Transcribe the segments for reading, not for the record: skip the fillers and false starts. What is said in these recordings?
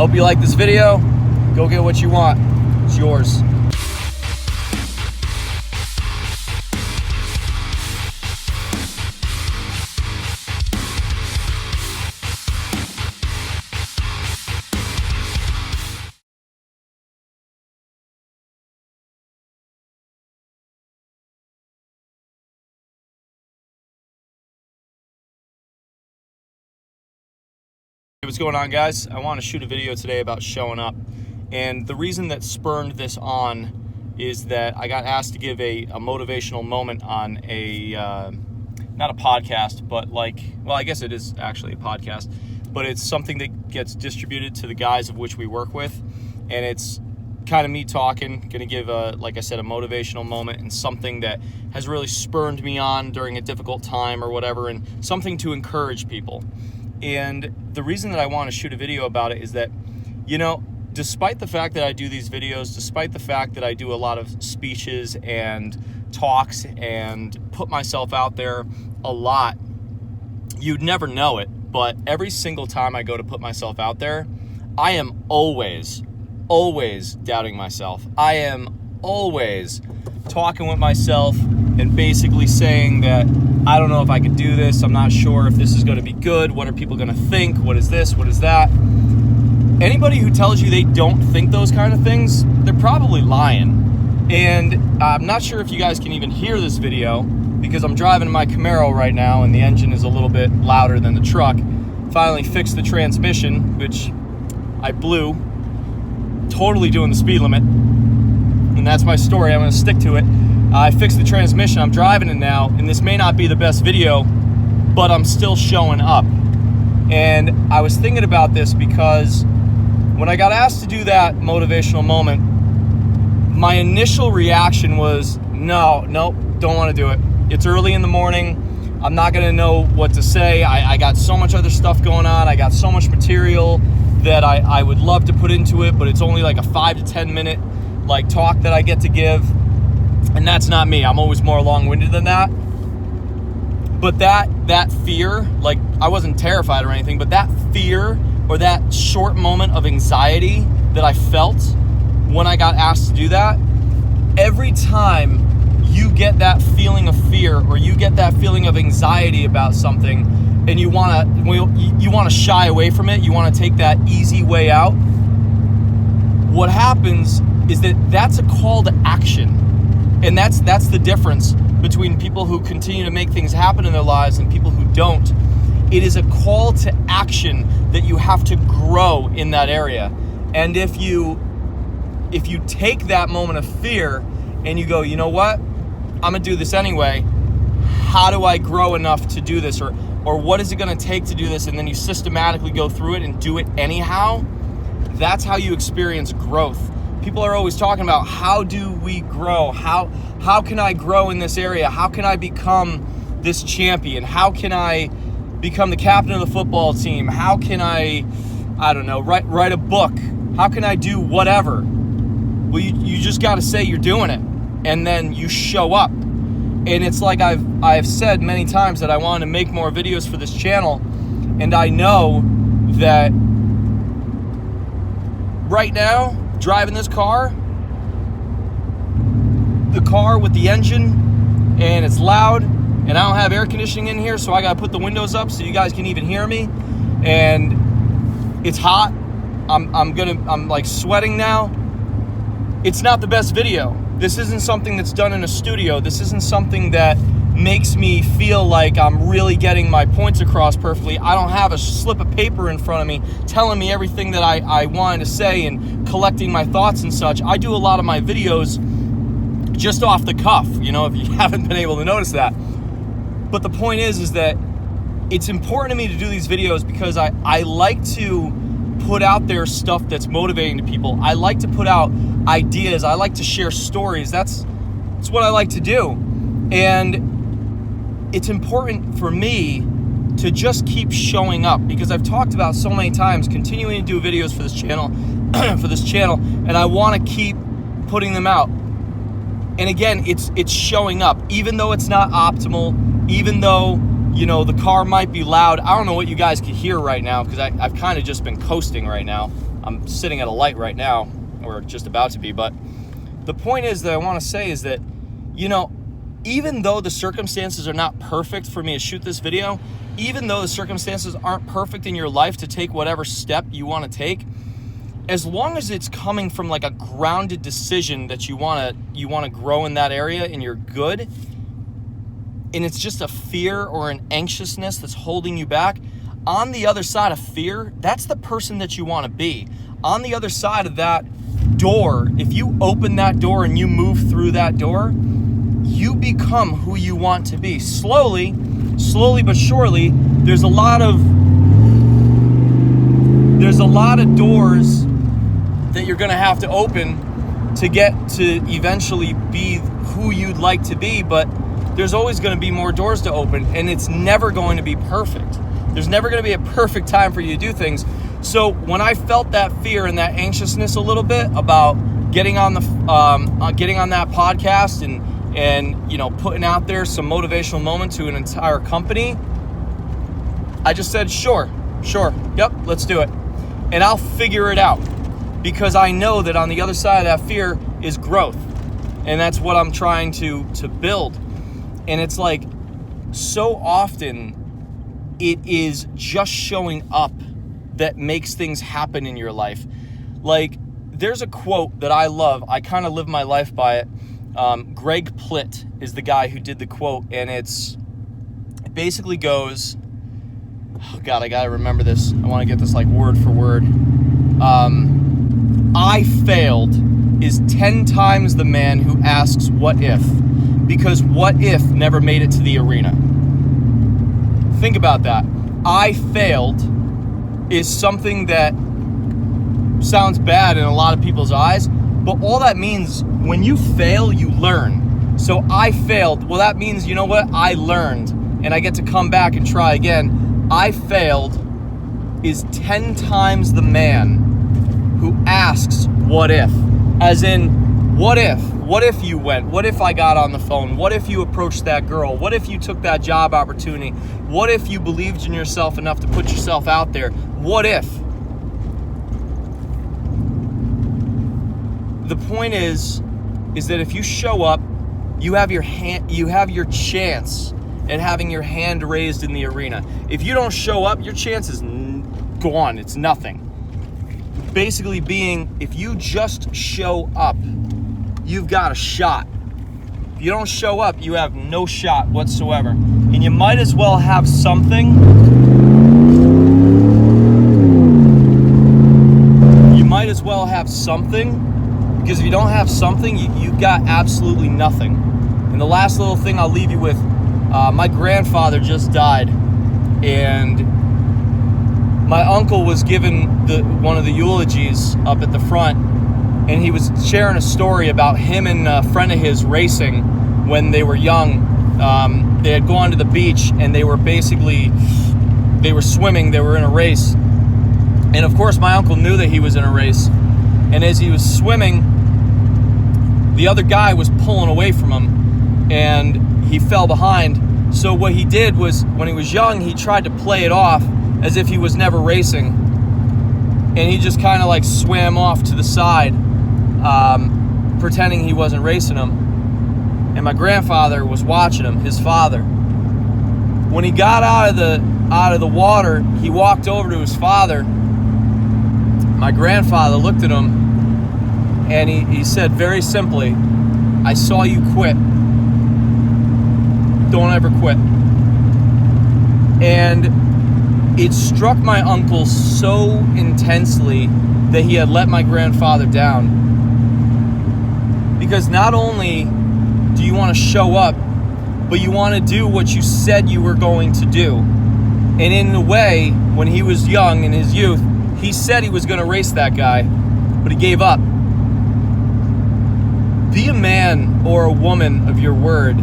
Hope you like this video. Go get what you want. It's yours. Hey, what's going on, guys? I want to shoot a video today about showing up. And the reason that spurred this on is that I got asked to give a motivational moment on a, not a podcast, but I guess it is actually a podcast, but it's something that gets distributed to the guys of which we work with. And it's kind of me talking, going to give, like I said, a motivational moment and something that has really spurred me on during a difficult time or whatever, and something to encourage people. And the reason that I want to shoot a video about it is that, despite the fact that I do these videos, despite the fact that I do a lot of speeches and talks and put myself out there a lot, you'd never know it, but every single time I go to put myself out there, I am always doubting myself. I am always talking with myself and basically saying that I don't know if I could do this. I'm not sure if this is going to be good. What are people going to think? What is this? What is that? Anybody who tells you they don't think those kind of things, they're probably lying. And I'm not sure if you guys can even hear this video because I'm driving my Camaro right now and the engine is a little bit louder than the truck. Finally fixed the transmission, which I blew, totally doing the speed limit. And that's my story. I'm going to stick to it. I fixed the transmission. I'm driving it now, and this may not be the best video, but I'm still showing up. And I was thinking about this because when I got asked to do that motivational moment, my initial reaction was, no, don't want to do it. It's early in the morning. I'm not going to know what to say. I got so much other stuff going on. I got so much material that I would love to put into it, but it's only like a 5 to 10 minute talk that I get to give. And that's not me. I'm always more long-winded than that. But that fear, I wasn't terrified or anything, but that fear or that short moment of anxiety that I felt when I got asked to do that, every time you get that feeling of fear or you get that feeling of anxiety about something and you want to shy away from it, you want to take that easy way out, what happens is that's a call to action. And that's the difference between people who continue to make things happen in their lives and people who don't. It is a call to action that you have to grow in that area. And if you take that moment of fear and you go, you know what? I'm going to do this anyway. How do I grow enough to do this? Or what is it going to take to do this? And then you systematically go through it and do it anyhow. That's how you experience growth. People are always talking about, how do we grow? How can I grow in this area? How can I become this champion? How can I become the captain of the football team? How can I don't know, write a book? How can I do whatever? Well, you just got to say you're doing it, and then you show up. And it's like I've said many times that I want to make more videos for this channel, and I know that right now, driving this car, the car with the engine, and it's loud, and I don't have air conditioning in here, so I gotta put the windows up so you guys can even hear me, and it's hot. I'm like sweating now. It's not the best video. This isn't something that's done in a studio. This isn't something that makes me feel like I'm really getting my points across perfectly. I don't have a slip of paper in front of me telling me everything that I wanted to say and collecting my thoughts and such. I do a lot of my videos just off the cuff, if you haven't been able to notice that. But the point is that it's important to me to do these videos because I like to put out there stuff that's motivating to people. I like to put out ideas. I like to share stories. That's what I like to do. And it's important for me to just keep showing up because I've talked about so many times continuing to do videos for this channel, and I want to keep putting them out. And again, it's showing up, even though it's not optimal, even though the car might be loud. I don't know what you guys can hear right now because I've kind of just been coasting right now. I'm sitting at a light right now, or just about to be. But the point is that I want to say is that, even though the circumstances are not perfect for me to shoot this video, even though the circumstances aren't perfect in your life to take whatever step you want to take, as long as it's coming from like a grounded decision that you want to grow in that area and you're good, and it's just a fear or an anxiousness that's holding you back, on the other side of fear, that's the person that you want to be. On the other side of that door, if you open that door and you move through that door, you become who you want to be. Slowly but surely, there's a lot of doors that you're going to have to open to get to eventually be who you'd like to be, but there's always going to be more doors to open, and it's never going to be perfect. There's never going to be a perfect time for you to do things. So when I felt that fear and that anxiousness a little bit about getting on that podcast and putting out there some motivational moment to an entire company, I just said, sure, yep, let's do it. And I'll figure it out, because I know that on the other side of that fear is growth. And that's what I'm trying to build. And it's like, so often it is just showing up that makes things happen in your life. Like, there's a quote that I love. I kind of live my life by it. Greg Plitt is the guy who did the quote, and it basically goes, oh God, I gotta remember this. I want to get this like word for word. I failed is 10 times the man who asks what if, because what if never made it to the arena. Think about that. I failed is something that sounds bad in a lot of people's eyes, but all that means, when you fail, you learn. So I failed. Well, that means, you know what? I learned, and I get to come back and try again. I failed is 10 times the man who asks what if. As in, what if? What if you went? What if I got on the phone? What if you approached that girl? What if you took that job opportunity? What if you believed in yourself enough to put yourself out there? What if? The point is that if you show up, you have your chance at having your hand raised in the arena. If you don't show up, your chance is gone. It's nothing. Basically being, if you just show up, you've got a shot. If you don't show up, you have no shot whatsoever. And you might as well have something. You might as well have something, because if you don't have something, you've got absolutely nothing. And the last little thing I'll leave you with, my grandfather just died, and my uncle was given one of the eulogies up at the front, and he was sharing a story about him and a friend of his racing when they were young. They had gone to the beach, and they were swimming, they were in a race. And of course, my uncle knew that he was in a race. And as he was swimming, the other guy was pulling away from him, and he fell behind. So what he did was, when he was young, he tried to play it off as if he was never racing. And he just kind of like swam off to the side, pretending he wasn't racing him. And my grandfather was watching him, his father. When he got out of the water, he walked over to his father. My grandfather looked at him, and he said very simply, "I saw you quit. Don't ever quit." And it struck my uncle so intensely that he had let my grandfather down. Because not only do you want to show up, but you want to do what you said you were going to do. And in a way, when he was young, in his youth, he said he was going to race that guy, but he gave up. Be a man or a woman of your word.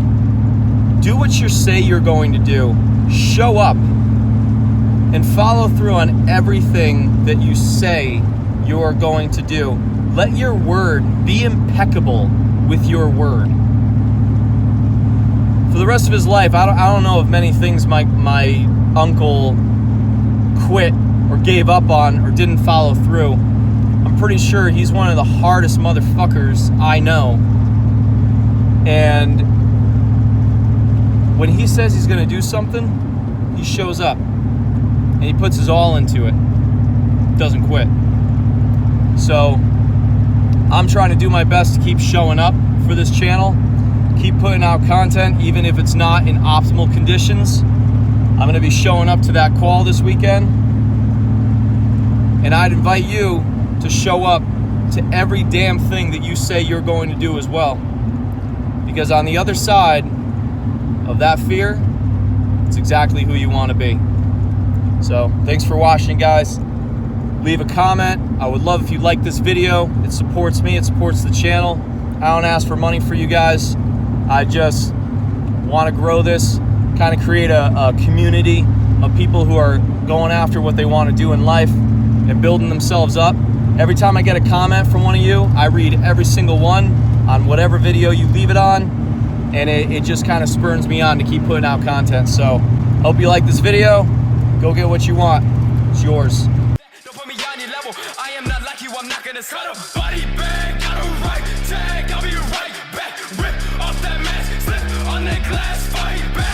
Do what you say you're going to do. Show up and follow through on everything that you say you're going to do. Let your word be impeccable with your word. For the rest of his life, I don't know of many things my uncle quit or gave up on or didn't follow through. I'm pretty sure he's one of the hardest motherfuckers I know. And when he says he's going to do something, he shows up. And he puts his all into it. Doesn't quit. So I'm trying to do my best to keep showing up for this channel. Keep putting out content, even if it's not in optimal conditions. I'm going to be showing up to that call this weekend. And I'd invite you to show up to every damn thing that you say you're going to do as well. Because on the other side of that fear, it's exactly who you want to be. So, thanks for watching, guys. Leave a comment. I would love if you like this video. It supports me. It supports the channel. I don't ask for money for you guys. I just want to grow this, kind of create a community of people who are going after what they want to do in life and building themselves up. Every time I get a comment from one of you, I read every single one on whatever video you leave it on, and it just kind of spurs me on to keep putting out content. So, hope you like this video. Go get what you want. It's yours. Don't put me on your level. I am not like you. I'm not gonna cut a body bag. Got a right tag. I'll be right back. Rip off that mask. Slip on that glass. Fight back.